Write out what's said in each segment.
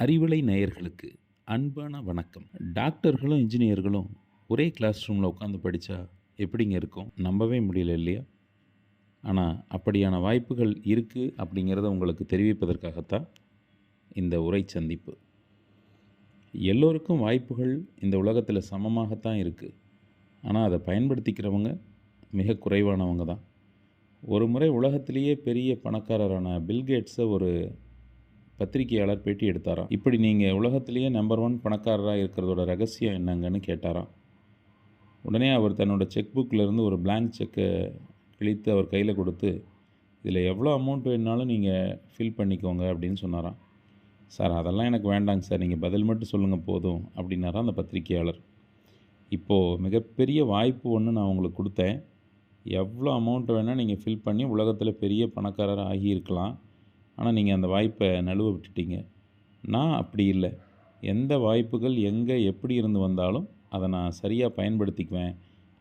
அறிவலை நேயர்களுக்கு அன்பான வணக்கம். டாக்டர்களும் இன்ஜினியர்களும் ஒரே கிளாஸ் ரூமில் உட்காந்து படித்தா எப்படிங்க இருக்கும்? நம்பவே முடியல இல்லையா? ஆனால் அப்படியான வாய்ப்புகள் இருக்குது அப்படிங்கிறத உங்களுக்கு தெரிவிப்பதற்காகத்தான் இந்த உரை சந்திப்பு. எல்லோருக்கும் வாய்ப்புகள் இந்த உலகத்தில் சமமாகத்தான் இருக்குது. ஆனால் அதை பயன்படுத்திக்கிறவங்க மிக குறைவானவங்க தான். ஒரு முறை உலகத்திலேயே பெரிய பணக்காரரான பில்கேட்ஸை ஒரு பத்திரிகையாளர் பேட்டி எடுத்தாராம். இப்படி நீங்கள் உலகத்திலேயே நம்பர் 1 பணக்காரராக இருக்கிறதோட ரகசியம் என்னங்கன்னு கேட்டாராம். உடனே அவர் தன்னோட செக் புக்கிலேருந்து ஒரு பிளாங்க் செக்கை கிழித்து அவர் கையில் கொடுத்து, இதில் எவ்வளோ அமௌண்ட் வேணுனாலும் நீங்கள் ஃபில் பண்ணிக்கோங்க அப்படின்னு சொன்னாராம். சார் அதெல்லாம் எனக்கு வேண்டாங்க சார், நீங்கள் பதில் மட்டும் சொல்லுங்கள் போதும் அப்படின்னாராம் அந்த பத்திரிகையாளர். இப்போது மிகப்பெரிய வாய்ப்பு ஒன்று நான் உங்களுக்கு கொடுத்தேன். எவ்வளோ அமௌண்ட் வேணால் நீங்கள் ஃபில் பண்ணி உலகத்தில் பெரிய பணக்காரர் ஆகியிருக்கலாம். ஆனால் நீங்கள் அந்த வாய்ப்பை நழுவ விட்டுட்டீங்க. நான் அப்படி இல்லை. எந்த வாய்ப்புகள் எங்கே எப்படி இருந்து வந்தாலும் அதை நான் சரியாக பயன்படுத்திக்குவேன்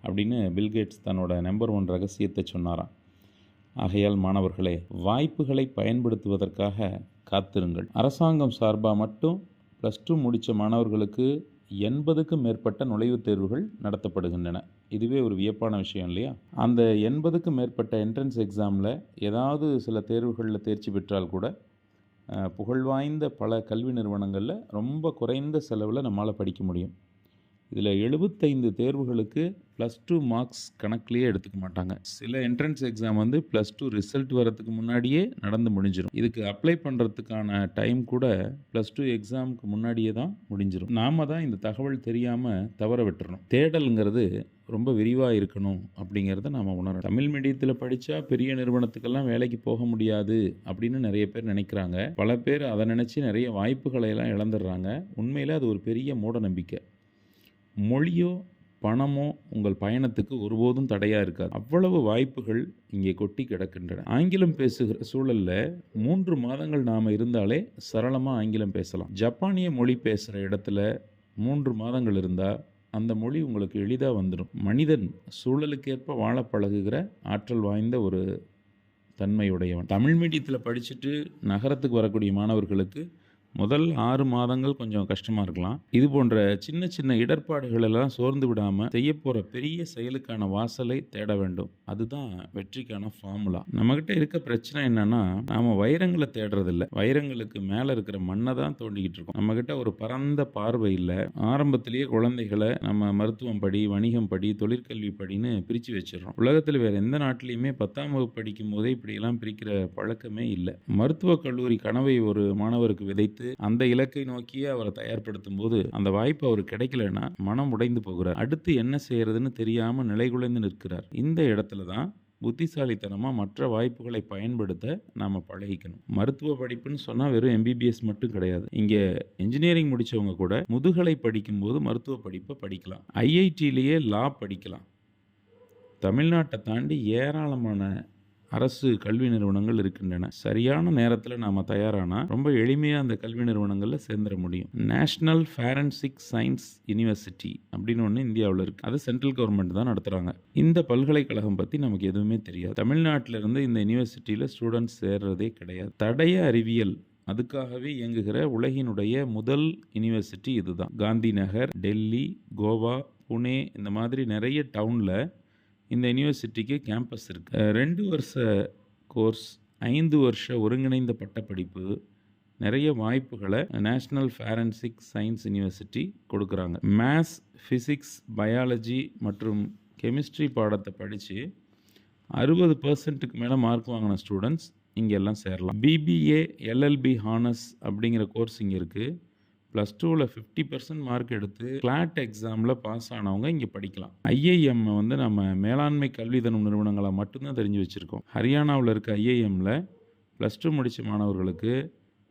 அப்படின்னு பில்கேட்ஸ் தன்னோட நம்பர் 1 ரகசியத்தை சொன்னாராம். ஆகையால் மாணவர்களே, வாய்ப்புகளை பயன்படுத்துவதற்காக காத்திருங்கள். அரசாங்கம் சார்பாக மட்டும் +2 முடித்த மாணவர்களுக்கு 80க்கும் மேற்பட்ட நுழைவுத் தேர்வுகள் நடத்தப்படுகின்றன. இதுவே ஒரு வியப்பான விஷயம் இல்லையா? அந்த 80க்கும் மேற்பட்ட என்ட்ரன்ஸ் எக்ஸாமில் ஏதாவது சில தேர்வுகளில் தேர்ச்சி பெற்றால் கூட புகழ்வாய்ந்த பல கல்வி நிறுவனங்களில் ரொம்ப குறைந்த செலவில் நம்மளால் படிக்க முடியும். இதில் 75 தேர்வுகளுக்கு +2 மார்க்ஸ் கணக்கிலேயே எடுத்துக்க மாட்டாங்க. சில என்ட்ரன்ஸ் எக்ஸாம் வந்து +2 ரிசல்ட் வரதுக்கு முன்னாடியே நடந்து முடிஞ்சிடும். இதுக்கு அப்ளை பண்ணுறதுக்கான டைம் கூட +2 எக்ஸாமுக்கு முன்னாடியே தான் முடிஞ்சிடும். நாம் தான் இந்த தகவல் தெரியாமல் தவற விட்டுறணும். தேடலுங்கிறது ரொம்ப விரிவாக இருக்கணும் அப்படிங்கிறத நாம் உணரணும். தமிழ் மீடியத்தில் படித்தா பெரிய நிறுவனத்துக்கெல்லாம் வேலைக்கு போக முடியாது அப்படின்னு நிறைய பேர் நினைக்கிறாங்க. பல பேர் அதை நினச்சி நிறைய வாய்ப்புகளை எல்லாம் இழந்துடுறாங்க. உண்மையில் அது ஒரு பெரிய மூட நம்பிக்கை. மொழியோ பணமோ உங்கள் பயணத்துக்கு ஒருபோதும் தடையாக இருக்காது. அவ்வளவு வாய்ப்புகள் இங்கே கொட்டி கிடக்கின்றன. ஆங்கிலம் பேசுகிற சூழலில் 3 மாதங்கள் நாம் இருந்தாலே சரளமாக ஆங்கிலம் பேசலாம். ஜப்பானிய மொழி பேசுகிற இடத்துல 3 மாதங்கள் இருந்தால் அந்த மொழி உங்களுக்கு எளிதாக வந்துடும். மனிதன் சூழலுக்கேற்ப வாழ பழகுகிற ஆற்றல் வாய்ந்த ஒரு தன்மையுடையவன். தமிழ் மீடியத்தில் படிச்சுட்டு நகரத்துக்கு வரக்கூடிய மாணவர்களுக்கு முதல் 6 மாதங்கள் கொஞ்சம் கஷ்டமாக இருக்கலாம். இது போன்ற சின்ன சின்ன இடர்பாடுகளெல்லாம் சோர்ந்து விடாமல் செய்ய போகிற பெரிய செயலுக்கான வாசலை தேட வேண்டும். அதுதான் வெற்றிக்கான ஃபார்முலா. நம்மக்கிட்ட இருக்க பிரச்சனை என்னென்னா, நாம் வைரங்களை தேடுறதில்ல. வைரங்களுக்கு மேலே இருக்கிற மண்ணை தான் தோண்டிக்கிட்டு இருக்கோம். நம்மக்கிட்ட ஒரு பரந்த பார்வை இல்லை. ஆரம்பத்திலேயே குழந்தைகளை நம்ம மருத்துவம் படி, வணிகம் படி, தொழிற்கல்வி படின்னு பிரித்து வச்சிடறோம். உலகத்தில் வேறு எந்த நாட்டிலையுமே 10ஆம் வகுப்பு படிக்கும் போதே இப்படியெல்லாம் பிரிக்கிற பழக்கமே இல்லை. மருத்துவக் கல்லூரி கனவை ஒரு மாணவருக்கு விதைத்து அந்த இலக்கை நோக்கியே அவரை தயார்படுத்தும் போது அந்த வாய்ப்பு அவருக்கு கிடைக்கலன்னா மனம் உடைந்து போகிறார். அடுத்து என்ன செய்யறதுன்னு தெரியாமல் நிலைகுலைந்து நிற்கிறார். இந்த இடத்துல தான் புத்திசாலித்தனமாக மற்ற வாய்ப்புகளை பயன்படுத்த நாம் பழகிக்கணும். மருத்துவ படிப்புன்னு சொன்னால் வெறும் MBBS மட்டும் கிடையாது. இங்கே இன்ஜினியரிங் முடித்தவங்க கூட முதுகலை படிக்கும்போது மருத்துவ படிப்பை படிக்கலாம். IITலேயே லா படிக்கலாம். தமிழ்நாட்டை தாண்டி ஏராளமான அரசு கல்வி நிறுவனங்கள் இருக்கின்றன. சரியான நேரத்தில் நாம் தயாரானா ரொம்ப எளிமையாக அந்த கல்வி நிறுவனங்களில் சேர்ந்துட முடியும். நேஷ்னல் ஃபாரன்சிக் சயின்ஸ் யூனிவர்சிட்டி அப்படின்னு ஒன்று இந்தியாவில் இருக்குது. அது சென்ட்ரல் கவர்மெண்ட் தான் நடத்துகிறாங்க. இந்த பல்கலைக்கழகம் பற்றி நமக்கு எதுவுமே தெரியாது. தமிழ்நாட்டிலிருந்து இந்த யூனிவர்சிட்டியில் ஸ்டூடெண்ட்ஸ் சேர்றதே கிடையாது. தடய அறிவியல் அதுக்காகவே இயங்குகிற உலகினுடைய முதல் யூனிவர்சிட்டி இதுதான். காந்தி நகர், டெல்லி, கோவா, புனே இந்த மாதிரி நிறைய டவுனில் இந்த யூனிவர்சிட்டிக்கு கேம்பஸ் இருக்குது. 2 வருஷ கோர்ஸ், 5 வருஷ ஒருங்கிணைந்த பட்டப்படிப்பு, நிறைய வாய்ப்புகளை நேஷ்னல் ஃபாரன்சிக் சயின்ஸ் யூனிவர்சிட்டி கொடுக்குறாங்க. மேத்ஸ், ஃபிசிக்ஸ், பயாலஜி மற்றும் கெமிஸ்ட்ரி பாடத்தை படித்து 60% மேலே மார்க் வாங்கின ஸ்டூடெண்ட்ஸ் இங்கெல்லாம் சேரலாம். BBA LLB ஹானர்ஸ் அப்படிங்கிற கோர்ஸ் இங்கே இருக்குது. +2ல் 50% மார்க் எடுத்து கிளாட் எக்ஸாமில் பாஸ் ஆனவங்க இங்கே படிக்கலாம். IIM வந்து நம்ம மேலாண்மை கல்வி தரும் நிறுவனங்களை மட்டும்தான் தெரிஞ்சு வச்சுருக்கோம். ஹரியானாவில் இருக்க IIMல +2 முடித்த மாணவர்களுக்கு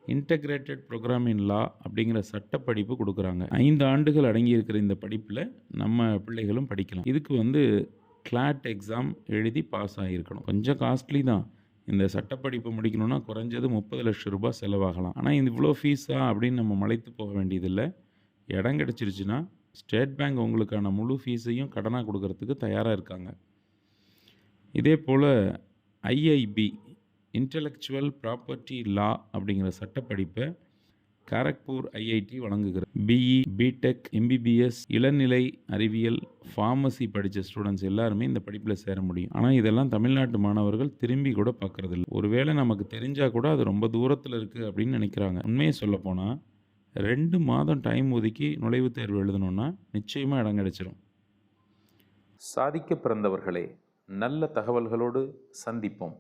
இன்டகிரேட்டட் ப்ரோக்ராம் இன் லா அப்படிங்கிற சட்டப்படிப்பு கொடுக்குறாங்க. 5 ஆண்டுகள் அடங்கி இருக்கிற இந்த படிப்பில் நம்ம பிள்ளைகளும் படிக்கலாம். இதுக்கு வந்து கிளாட் எக்ஸாம் எழுதி பாஸ் ஆகியிருக்கணும். கொஞ்சம் காஸ்ட்லி தான். இந்த சட்டப்படிப்பு முடிக்கணும்னா குறைஞ்சது 30 லட்சம் ரூபாய் செலவாகலாம். ஆனால் இது இவ்வளோ ஃபீஸா அப்படின்னு நம்ம மலைத்து போக வேண்டியதில்லை. இடம் கிடச்சிருச்சுன்னா ஸ்டேட் பேங்க் உங்களுக்கான முழு ஃபீஸையும் கடனாக கொடுக்கறதுக்கு தயாராக இருக்காங்க. இதே போல் IIB இன்டலெக்சுவல் ப்ராப்பர்ட்டி லா அப்படிங்கிற சட்டப்படிப்பை காரக்பூர் ஐஐடி வழங்குகிறது. பிஇ, பிடெக், எம்பிபிஎஸ், இளநிலை அறிவியல், ஃபார்மசி படித்த ஸ்டூடெண்ட்ஸ் எல்லாருமே இந்த படிப்பில் சேர முடியும். ஆனால் இதெல்லாம் தமிழ்நாட்டு மாணவர்கள் திரும்பி கூட பார்க்குறதில்ல. ஒருவேளை நமக்கு தெரிஞ்சால் கூட அது ரொம்ப தூரத்தில் இருக்குது அப்படின்னு நினைக்கிறாங்க. உண்மையை சொல்லப்போனால் 2 மாதம் டைம் ஒதுக்கி நுழைவுத் தேர்வு எழுதணுன்னா நிச்சயமாக இடம் கிடைச்சிடும். சாதிக்க பிறந்தவர்களே, நல்ல தகவல்களோடு சந்திப்போம்.